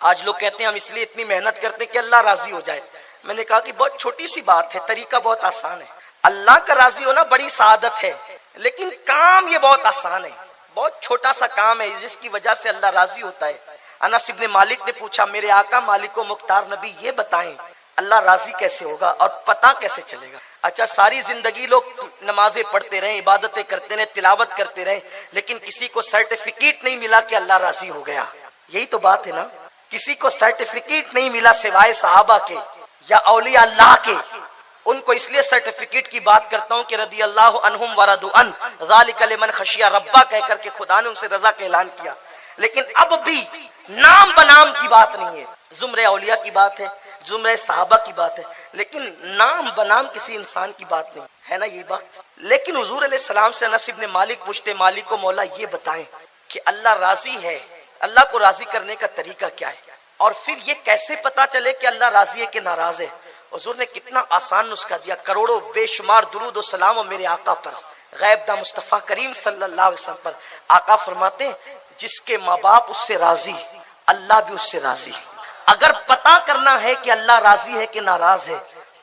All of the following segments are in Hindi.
आज लोग कहते हैं हम इसलिए इतनी मेहनत करते हैं कि अल्लाह राजी हो जाए। मैंने कहा कि बहुत छोटी सी बात है, तरीका बहुत आसान है। अल्लाह का राजी होना बड़ी सादत है, लेकिन काम ये बहुत आसान है। बहुत छोटा सा काम है जिसकी वजह से अल्लाह राजी होता है। अनस इब्न मालिक ने पूछा, मेरे आका मालिक व मुख्तार नबी ये बताएं अल्लाह राजी कैसे होगा और पता कैसे चलेगा? अच्छा, सारी जिंदगी लोग नमाजें पढ़ते रहे, इबादतें करते रहे, तिलावत करते रहे, लेकिन किसी को सर्टिफिकेट नहीं मिला कि अल्लाह राजी हो गया। यही तो बात है ना, किसी को सर्टिफिकेट नहीं मिला सिवाय सहाबा के या औलिया अल्लाह के। उनको इसलिए सर्टिफिकेट की बात करता हूँ कि रदी अल्लाह अन्हुम व रदू अन ज़ालिका लिमन खशिया रब्बा कह करके खुदा ने उनसे रजा का ऐलान किया। लेकिन अब भी नाम बनाम की बात नहीं है, जुमरे औलिया की बात है, जुमरे सहाबा की बात है, लेकिन नाम बनाम किसी इंसान की बात नहीं है ना, ये बात। लेकिन हुजूर अलैहिस्सलाम से अनस इब्न मालिक पूछते, मालिक को मौला ये बताएं कि अल्लाह राजी है, अल्लाह को राजी करने का तरीका क्या है, और फिर ये कैसे पता चले कि अल्लाह राजी है कि नाराज है? हुजूर ने कितना आसान नुस्खा दिया, करोड़ों बेशुमार दुरूद और सलाम मेरे आका पर, गैबदा मुस्तफा करीम सल्लल्लाहु अलैहि वसल्लम पर। आका फरमाते, जिसके माँ बाप उससे राजी, अल्लाह भी उससे राजी। अगर पता करना है कि अल्लाह राजी है कि नाराज है,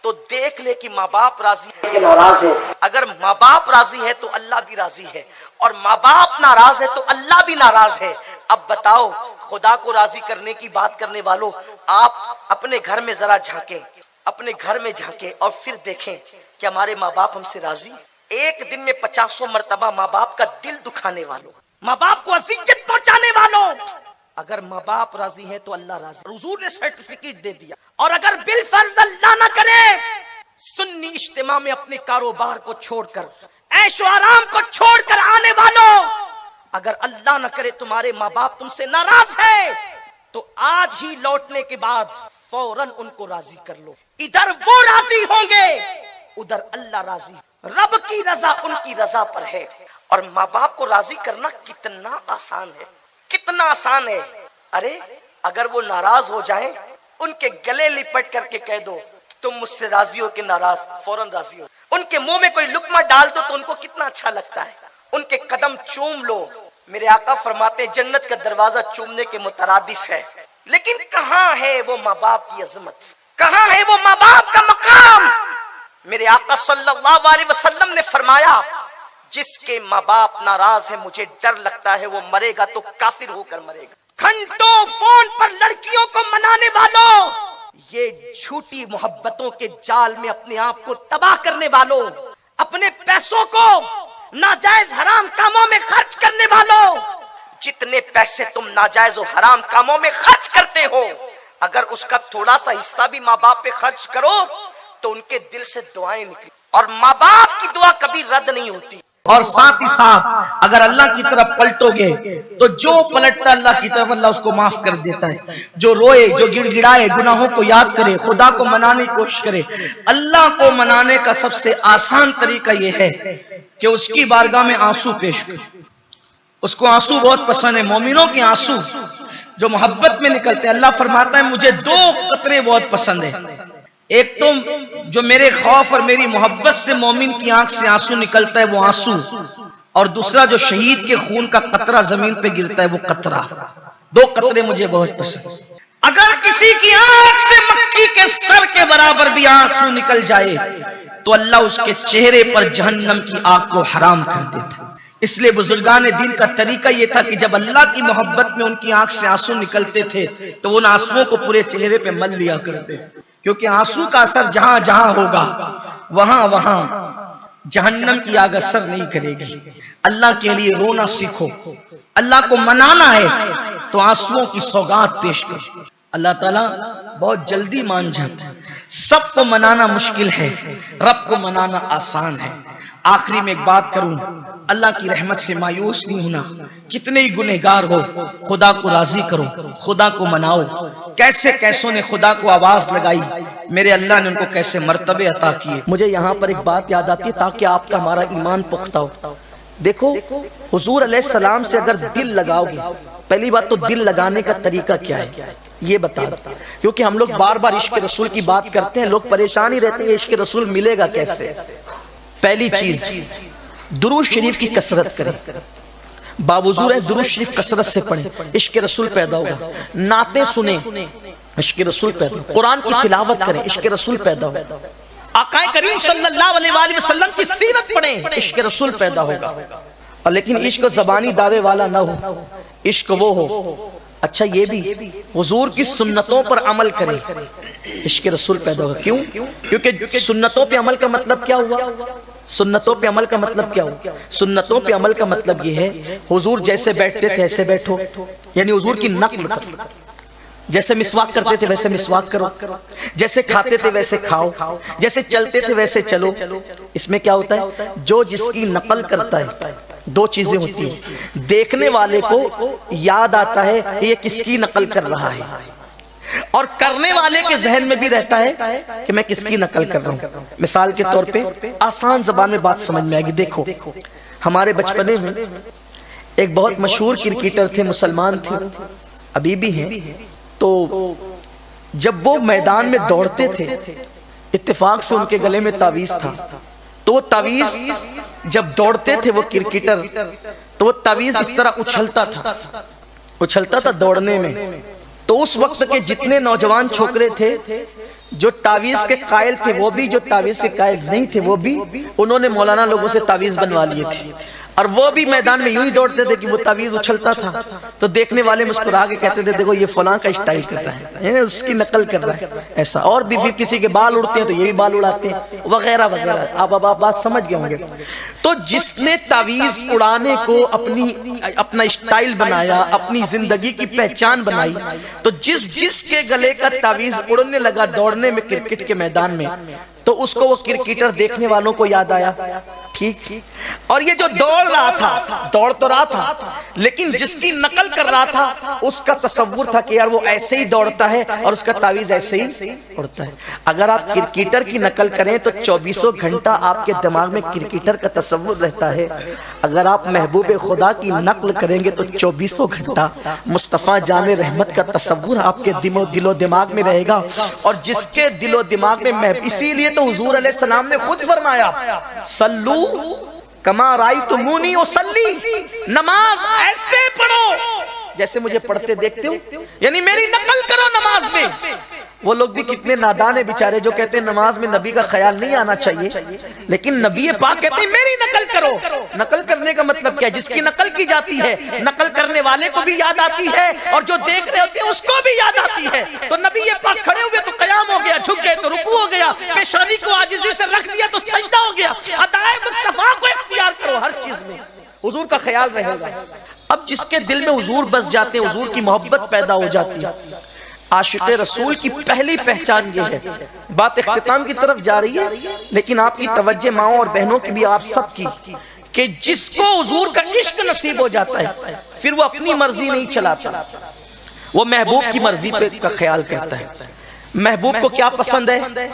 तो देख ले कि माँ बाप राजी है कि नाराज है। अगर माँ बाप राजी है तो अल्लाह भी राजी है, और माँ बाप नाराज है तो अल्लाह भी नाराज है। अब बताओ, खुदा को राजी करने की बात करने वालों, आप अपने घर में जरा झांकें, अपने घर में झांकें और फिर देखें कि हमारे माँ बाप हमसे राजी। एक दिन में 50 मरतबा माँ बाप का दिल दुखाने वालों, माँ बाप को अज़ियत पहुंचाने वालों, अगर माँ बाप राजी है तो अल्लाह राजी। हुजूर ने सर्टिफिकेट दे दिया। और अगर बिल फर्ज अल्लाह ना करे, सुन्नी इज्तिमा में अपने कारोबार को छोड़कर, ऐशो आराम को छोड़कर आने वालों, अगर अल्लाह ना करे तुम्हारे माँ बाप तुमसे नाराज है, तो आज ही लौटने के बाद फौरन उनको राजी कर लो। इधर वो राजी होंगे, उधर अल्लाह राजी। रब की रजा उनकी रजा पर है। और माँ बाप को राजी करना कितना आसान है, कितना आसान है। अरे अगर वो नाराज हो जाए, उनके गले लिपट करके कह दो तुम मुझसे राजी हो कि नाराज, फौरन राजी हो। उनके मुंह में कोई लुकमा डाल दो तो उनको कितना अच्छा लगता है। उनके कदम चूम लो। मेरे आका फरमाते, जन्नत का दरवाजा चूमने के मुतरादिफ है। लेकिन कहाँ है वो माँ बाप की अजमत, कहाँ है वो माँ बाप का मकाम? मेरे आका सल्लल्लाहु अलैहि वसल्लम ने फरमाया, जिसके माँ बाप नाराज है, मुझे डर लगता है वो मरेगा तो काफिर होकर मरेगा। घंटों फोन पर लड़कियों को मनाने वालों, ये झूठी मोहब्बतों के जाल में अपने आप को तबाह करने वालों, अपने पैसों को नाजायज हराम कामों में खर्च करने वालों, जितने पैसे तुम नाजायज और हराम कामों में खर्च करते हो, अगर उसका थोड़ा सा हिस्सा भी माँ बाप पे खर्च करो तो उनके दिल से दुआएं निकली। और माँ बाप की दुआ कभी रद्द नहीं होती। और साथ ही साथ अगर अल्लाह की तरफ पलटोगे तो जो पलटता अल्लाह की तरफ, अल्लाह उसको माफ कर देता है। जो रोए, जो गिड़गिड़ाए, गुनाहों को याद करे, खुदा को मनाने की कोशिश करे। अल्लाह को मनाने का सबसे आसान तरीका यह है कि उसकी बारगाह में आंसू पेश करे। उसको आंसू बहुत पसंद है, मोमिनों के आंसू जो मोहब्बत में निकलते हैं। अल्लाह फरमाता है, मुझे 2 कतरे बहुत पसंद है। एक तो जो मेरे खौफ और मेरी मोहब्बत से मोमिन की आंख से आंसू निकलता है वो आंसू, और दूसरा जो शहीद के खून का कतरा जमीन पे गिरता है वो कतरा। 2 कतरे मुझे बहुत पसंद। अगर किसी की आंख से मक्खी के सर के बराबर भी आंसू निकल जाए तो अल्लाह उसके चेहरे पर जहन्नम की आग को हराम कर देता। इसलिए बुजुर्गान दीन का तरीका यह था कि जब अल्लाह की मोहब्बत में उनकी आंख से आंसू निकलते थे तो उन आंसुओं को पूरे चेहरे पे मल लिया करते, क्योंकि आंसू का असर जहां जहां होगा वहां वहां जहन्नम की आग असर नहीं करेगी। अल्लाह के लिए रोना सीखो। अल्लाह को मनाना है तो आंसुओं की सौगात पेश करो। अल्लाह ताला बहुत जल्दी मान जाता है। सबको मनाना मुश्किल है, रब को मनाना आसान है। आखिरी में एक बात करूं, अल्लाह की रहमत से मायूस नहीं होना। कितने ही गुनहगार हो, खुदा को राजी करो, खुदा को मनाओ। कैसे कैसों ने खुदा को आवाज लगाई, मेरे अल्लाह ने उनको कैसे मर्तबे अता किए। मुझे यहाँ पर एक बात याद आती है ताकि आपका हमारा ईमान पुख्ता हो। देखो, हुजूर अलैहिस्सलाम से अगर दिल लगाओगे, पहली बात तो दिल लगाने का तरीका क्या है ये बता दो, क्योंकि हम लोग बार बार इश्क रसूल की बात करते हैं, लोग परेशान ही रहते हैं इश्क रसूल मिलेगा कैसे। पहली चीज, दुरूद शरीफ की कसरत करें। बावजूद है दुरूद शरीफ कसरत से पढ़े, इश्क रसूल पैदा होगा। नाते सुने, इश्क रसूल पैदा होगा। कुरान की तिलावत करें, इश्क रसूल पैदा होगा। आकाए करीम सल्लल्लाहु अलैहि वसल्लम की सीरत पढ़ें, इश्क रसूल पैदा होगा। और लेकिन इश्क जबानी दावे वाला ना हो, इश्क वो हो अच्छा ये भी हुजूर की सुन्नतों पर अमल करे, इश्क रसूल पैदा होगा। क्यों? क्योंकि सुन्नतों पे अमल का मतलब क्या हुआ? सुन्नतों पे अमल का मतलब क्या हुआ? सुन्नतों पे अमल का मतलब ये है हुजूर जैसे बैठते थे ऐसे बैठो, यानी हुजूर की नकल करो। जैसे मिसवाक करते थे वैसे मिसवाक करो, जैसे खाते थे वैसे खाओ, जैसे चलते थे वैसे चलो। इसमें क्या होता है? जो जिसकी नकल करता है दो चीजें होती है, देखने वाले को याद आता है ये किसकी नकल कर रहा है, और करने वाले के जहन में भी रहता है कि मैं किसकी नकल कर रहा हूं। मिसाल के तौर पे आसान जबान में बात समझ में आएगी। देखो हमारे बचपने में एक बहुत मशहूर क्रिकेटर थे, मुसलमान थे, अभी भी हैं। तो जब वो मैदान में दौड़ते थे इत्तेफाक से उनके गले में तावीज था, तो वो तावीज जब दौड़ते थे वो क्रिकेटर, तो वो तावीज इस तरह उछलता था दौड़ने में। तो उस वक्त के जितने नौजवान छोकरे थे जो तावीज के कायल थे वो भी, जो तावीज के कायल नहीं थे वो भी, उन्होंने मौलाना लोगों से तावीज बनवा लिए थे। और वो भी मैदान में यूं ही दौड़ते थे कि वो तावीज उछलता था तो देखने वाले मुस्कुरा के कहते थे देखो ये फलां का स्टाइल करता है, उसकी नकल कर रहा है ऐसा। और भी फिर किसी के बाल उड़ते हैं तो ये भी बाल उड़ाते हैं वगैरह वगैरह। आप बात समझ गए होंगे। तो जिसने तावीज उड़ाने को अपना स्टाइल बनाया, अपनी जिंदगी की पहचान बनाई, तो जिस के गले का तावीज उड़ने लगा दौड़ने में क्रिकेट के मैदान में, तो उसको वो क्रिकेटर देखने वालों को याद आया। ठीक। और ये जो दौड़ रहा था, दौड़ तो रहा था, लेकिन जिसकी नकल कर रहा था उसका तसव्वुर था कि यार वो ऐसे ही दौड़ता है और उसका तावीज ऐसे ही उड़ता है। अगर आप क्रिकेटर की नकल करें तो 24 घंटा आपके दिमाग में क्रिकेटर का तसव्वुर रहता है। अगर आप महबूब खुदा की नकल करेंगे तो 24 घंटा मुस्तफ़ा जाने रहमत का तसव्वुर आपके दिलो दिमाग में रहेगा। और जिसके दिलो दिमाग में इसीलिए तो हुजूर अलैहिस्सलाम ने खुद फरमाया सल्लू कमा रायतुमूनी उसल्ली, नमाज ऐसे पढ़ो जैसे मुझे पढ़ते देखते हो, यानी मेरी नकल करो नमाज में। वो लोग भी कितने नादान है बेचारे जो कहते हैं नमाज में नबी का ख्याल नहीं आना चाहिए, लेकिन नबी पाक कहते हैं मेरी नकल करो। नकल करने का मतलब क्या है? जिसकी नकल की जाती है नकल करने वाले को भी याद आती है और जो देख रहे होते हैं उसको भी याद आती है। तो नबी पाक खड़े हुए तो कयाम हो गया, झुक गए तो रुकू हो गया, पेशानी को आजिज़ी से रख दिया तो सजदा हो गया। अताए मुस्तफा को इख्तियार करो, हर चीज में हुजूर का ख्याल रहेगा। अब जिसके दिल में हुजूर बस जाते हैं, हुजूर की मोहब्बत पैदा हो जाती है। आशिक़ रसूल की पहली पहचान ये है। बात इख्तिताम की तरफ जा रही है, लेकिन आपकी तवज्जो माओ और बहनों की भी, आप सब की, कि जिसको हुजूर का इश्क नसीब हो जाता है फिर वो अपनी मर्जी नहीं चलाता, वो महबूब की मर्जी पे का ख्याल करता है। महबूब को क्या पसंद है?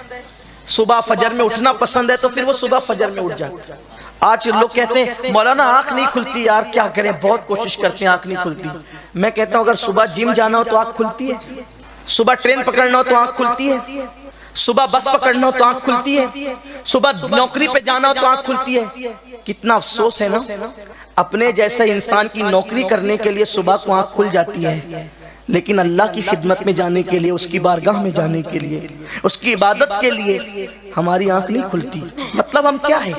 सुबह फजर में उठना पसंद है, तो फिर वो सुबह फजर में उठ जाता है। आज लोग कहते हैं मौलाना आंख नहीं खुलती, यार क्या करें, बहुत कोशिश करते हैं आंख नहीं खुलती। मैं कहता हूं अगर सुबह जिम जाना हो तो आंख खुलती है, सुबह ट्रेन पकड़ना हो तो आंख खुलती है, सुबह बस पकड़ना हो तो आंख खुलती है, सुबह नौकरी पे जाना हो तो आंख खुलती है। कितना अफसोस है ना, अपने जैसे इंसान की नौकरी करने के लिए सुबह को आंख खुल जाती है, लेकिन अल्लाह की खिदमत में जाने के लिए, उसकी बारगाह में जाने के लिए, उसकी इबादत के लिए हमारी आंख नहीं खुलती। मतलब हम क्या है?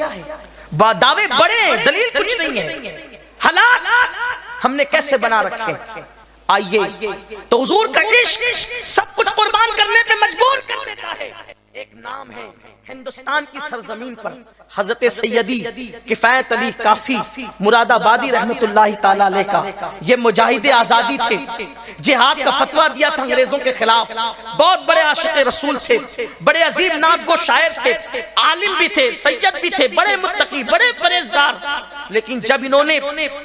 दावे बड़े, दलील कुछ नहीं है। हालात हमने कैसे बना रखे। आइए, तो हुजूर का इश्क सब कुछ कुर्बान करने पे मजबूर कर देता है। एक नाम है हिंदुस्तान की सरजमीन पर हजरत सैयदी किफायत अली काफी मुरादाबादी रहमतुल्लाहि ताला अलैह का, ये मुजाहिद आजादी थे, जिहाद का फतवा दिया था अंग्रेजों के खिलाफ। बहुत बड़े आशिक़ रसूल थे, बड़े अजीब नागो शायर थे, आलिम भी थे, सैयद भी थे, बड़े मुत्तकी, बड़े परहेजगार। लेकिन जब इन्होंने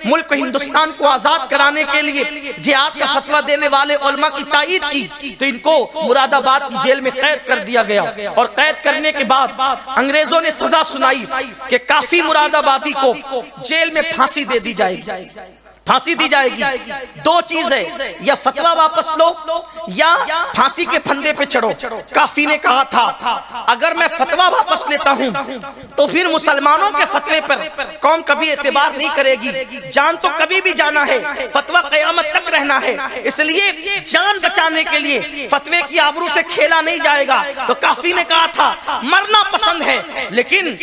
मुल्क हिंदुस्तान को आजाद कराने के लिए जिहाद का फतवा देने वाले उलमा की तायीद की, तो इनको मुरादाबाद की जेल में कैद कर दिया गया। और कैद करने के बाद अंग्रेजों ने सजा सुनाई कि काफी मुरादाबादी को जेल में फांसी दे दी जाएगी। फांसी दी जाएगी। दो चीज है, या फतवा वापस लो या फांसी के फंदे पे चढ़ो। काफी ने कहा था अगर मैं फतवा वापस लेता हूं तो फिर मुसलमानों के फतवे पर कौम कभी एतबार नहीं करेगी। जान तो कभी भी जाना है, फतवा कयामत तक रहना है, इसलिए जान बचाने के लिए फतवे की आबरू से खेला नहीं जाएगा। तो काफी ने कहा था मरना पसंद है लेकिन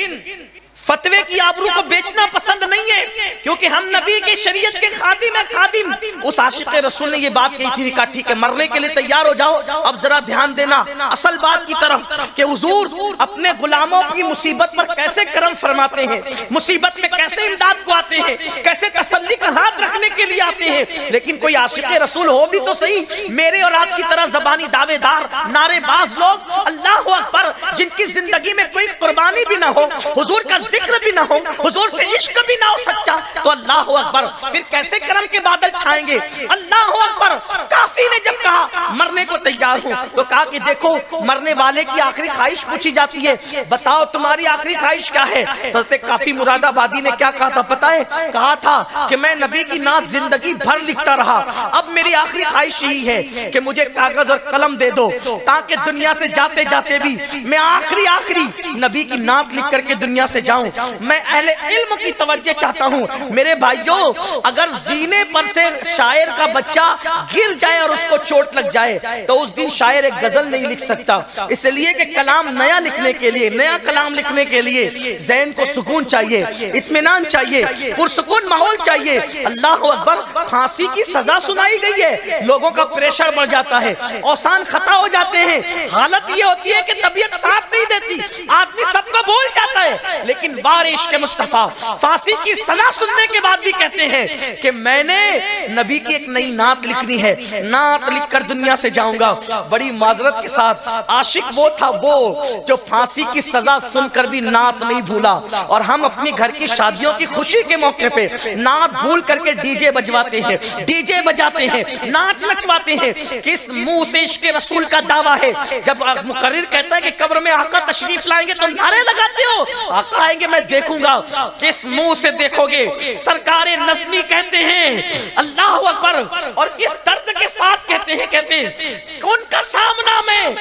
फतवे की आबरू को बेचना पसंद नहीं है, क्योंकि हम नबी की शरीयत के खादिम है। खादिम उस आशिक रसूल ने ये बात कही थी कि ठीक है मरने के लिए तैयार हो जाओ। अब जरा ध्यान देना असल बात की तरफ कि हुजूर अपने गुलामों की मुसीबत पर कैसे करम फरमाते हैं, मुसीबत में कैसे इमदाद को आते हैं, कैसे तसल्ली का हाथ रखने के लिए आते हैं। लेकिन कोई आशिक रसूल हो भी तो सही, मेरे और आपकी तरह जबानी दावेदार नारेबाज लोग, अल्लाह अकबर, जिनकी जिंदगी में कोई कुर्बानी भी ना हो, हुजूर का जिक्र भी ना हो, हुजूर से इश्क भी ना हो सच्चा, तो अल्लाह अकबर फिर कैसे करम के बादल छाएंगे। अल्लाह अकबर। काफी ने जब कहा मरने को तैयार हूं तो कहा कि देखो मरने वाले की आखिरी ख्वाहिश पूछी जाती है, बताओ तुम्हारी आखिरी ख्वाहिश क्या है। तो काफी मुरादाबादी ने क्या कहा था पता है, कहा था कि मैं नबी की नात जिंदगी भर लिखता रहा, अब मेरी आखिरी ख्वाहिश यही है कि मुझे कागज और कलम दे दो ताकि दुनिया से जाते जाते भी मैं आखिरी नबी की नात लिख करके दुनिया से जाऊं। मैं अहले इल्म की तवज्जो चाहता हूं। मेरे भाइयों, अगर जीने पर से शायर का बच्चा गिर जाए और उसको चोट लग जाए तो उस दिन शायर एक गजल नहीं लिख सकता, इसलिए कि कलाम नया लिखने के लिए, नया कलाम लिखने के लिए ज़हन को सुकून चाहिए, इत्मीनान चाहिए, पुरसुकून माहौल चाहिए। अल्लाह अकबर। फांसी की सजा सुनाई गई है, लोगों का प्रेशर बढ़ जाता है, औसान खता हो जाते हैं, हालत ये होती है कि तबीयत साथ नहीं देती, आदमी सबको भूल जाता है। लेकिन बारिश के मुस्तफा फांसी की सजा सुनने के बाद भी कहते हैं कि मैंने नबी की एक नई नात लिखनी है, नात लिखकर दुनिया से जाऊंगा। बड़ी माजरत के साथ आशिक वो था वो जो फांसी की सजा सुनकर भी नात नहीं भूला। और हम अपनी घर की शादियों की खुशी के मौके पे नात भूल करके डीजे बजवाते हैं, डीजे बजाते हैं, नाच नचवाते हैं। किस मुंह से इश्क़ रसूल का दावा है? जब मुकर्रिर कहता है कि कब्र में आका तशरीफ लाएंगे तो नारे लगाते हो, आका आएंगे मैं देखूंगा, किस मुंह से देखोगे? सरकारे नज़मी कहते हैं अल्लाह अकबर, और किस दर्द के साथ कहते हैं उनका सामना में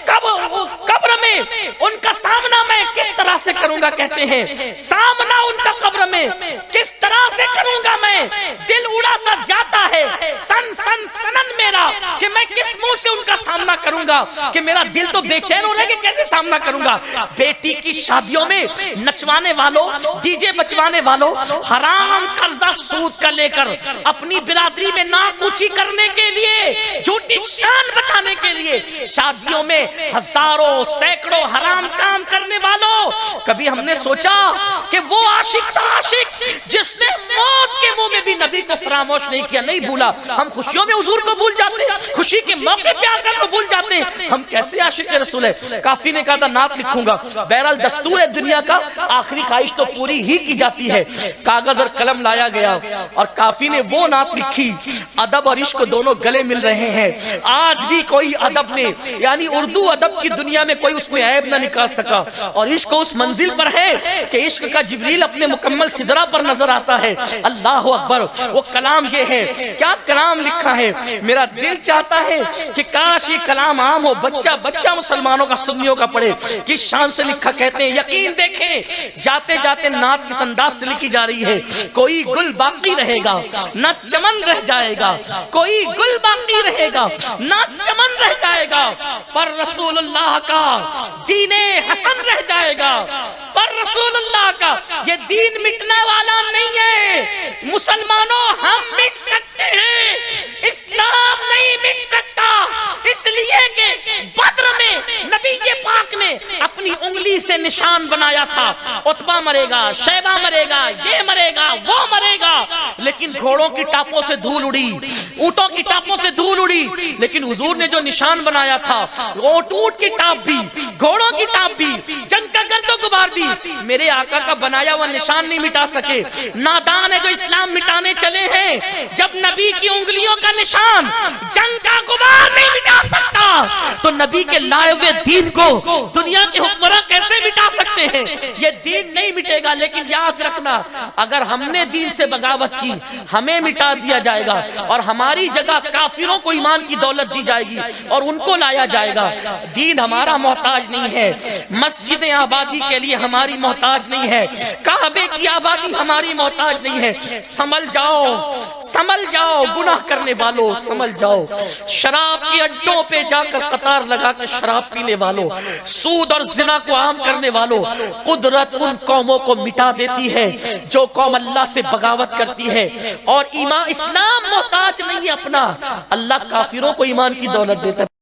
कब्र में उनका सामना मैं किस तरह से करूंगा। कहते हैं सामना उनका कब्र में किस तरह से करूंगा मैं, दिल उड़ा सा जाता है सनन मेरा कि मैं किस मुंह से उनका सामना करूंगा, कि मेरा दिल तो बेचैन हो रहा है कि कैसे सामना करूंगा। बेटी की शादियों में नचवाने वालों, डीजे बचवाने वालों, हराम कर्जा सूद का लेकर अपनी बिरादरी में नाक ऊंची करने के लिए, झूठी शान बताने के लिए शादियों में हजारों सैकड़ों हराम काम करने वालों, कभी हमने सोचा कि वो आशिक था आशिक जिसने मौत के मुंह में भी नबी को फरामोश नहीं किया, नहीं भूला। हम खुशियों में हुजूर को भूल जाते हैं, खुशी के मौके पे आकर को भूल जाते हैं। हम कैसे आशिक रसूल है। काफी ने कहा था नात लिखूंगा। बहरहाल दस्तूर है दुनिया का, आखिरी ख्वाहिश तो पूरी ही की जाती है। कागज और कलम लाया गया और काफी ने वो नात लिखी। अदब और इश्क दोनों गले मिल रहे हैं। आज भी कोई अदब ने, यानी उर्दू अदब की दुनिया में कोई उसमें ऐब ना निकाल सका। और इश्क उस मंजिल पर है कि इश्क का जिब्रील अपने मुकम्मल सिदरा पर नजर आता है। अल्लाह अकबर। वो कलाम ये है, क्या कलाम लिखा है। मेरा दिल चाहता है कि काश ये कलाम आम हो, बच्चा बच्चा मुसलमानों का, सुन्नियों का पढ़े। किस शान से लिखा। कहते हैं यकीन देखें जाते जाते नात किस अंदाज से लिखी जा रही है। कोई गुल बाकी रहेगा ना चमन रह जाएगा, कोई गुल बाकी रहेगा ना चमन रह जाएगा, पर रसूलुल्लाह का दीने हसन रह जाएगा। पर रसूलुल्लाह का ये दीन मिटने वाला नहीं है। मुसलमानों हम मिट सकते हैं, इस्लाम नहीं मिट सकता। इसलिए कि बद्र में नबी ये पाक ने अपनी उंगली से निशान बनाया था। उतबा मरेगा, शैबा मरेगा, ये मरेगा, वो मरेगा, लेकिन घोड़ों की टापों से धूल उड़ी, ऊंटों की टापों से धूल उड़ी, लेकिन हुजूर ने जो निशान बनाया था, ऊंट की टाप भी, घोड़ों की टाप भी, जंग का गर्दो गुबार भी मेरे आका का बनाया हुआ निशान नहीं मिटा सके। नादान है जो इस्लाम मिटाने चले हैं, जब नबी की उंगलियों का निशान जंग का गुबार नहीं मिटा सकता, तो नबी के लाए हुए दीन को दुनिया के हुक्मरान कैसे मिटा सकते हैं? ये दीन नहीं मिटेगा। लेकिन याद रखना, अगर हमने दीन से बगावत की, हमें मिटा दिया जाएगा और हमारी जगह काफिरों को ईमान की दौलत दी जाएगी और उनको लाया जाएगा। दीन हमारा मोहताज नहीं है, मस्जिद आबादी के लिए हमारी मोहताज नहीं है, काबे की आबादी हमारी मोहताज नहीं है। संभल जाओ, संभल जाओ गुनाह करने वालों, संभल जाओ। शराब की अड्डों पे जाकर कतार लगा कर शराब पीने वालों, सूद और जिना को आम करने वालों, कुदरत उन कौमों को मिटा देती है जो कौम अल्लाह से बगावत करती है। और ईमान इस्लाम मोहताज नहीं है अपना, अल्लाह काफिरों को ईमान की दौलत देता है।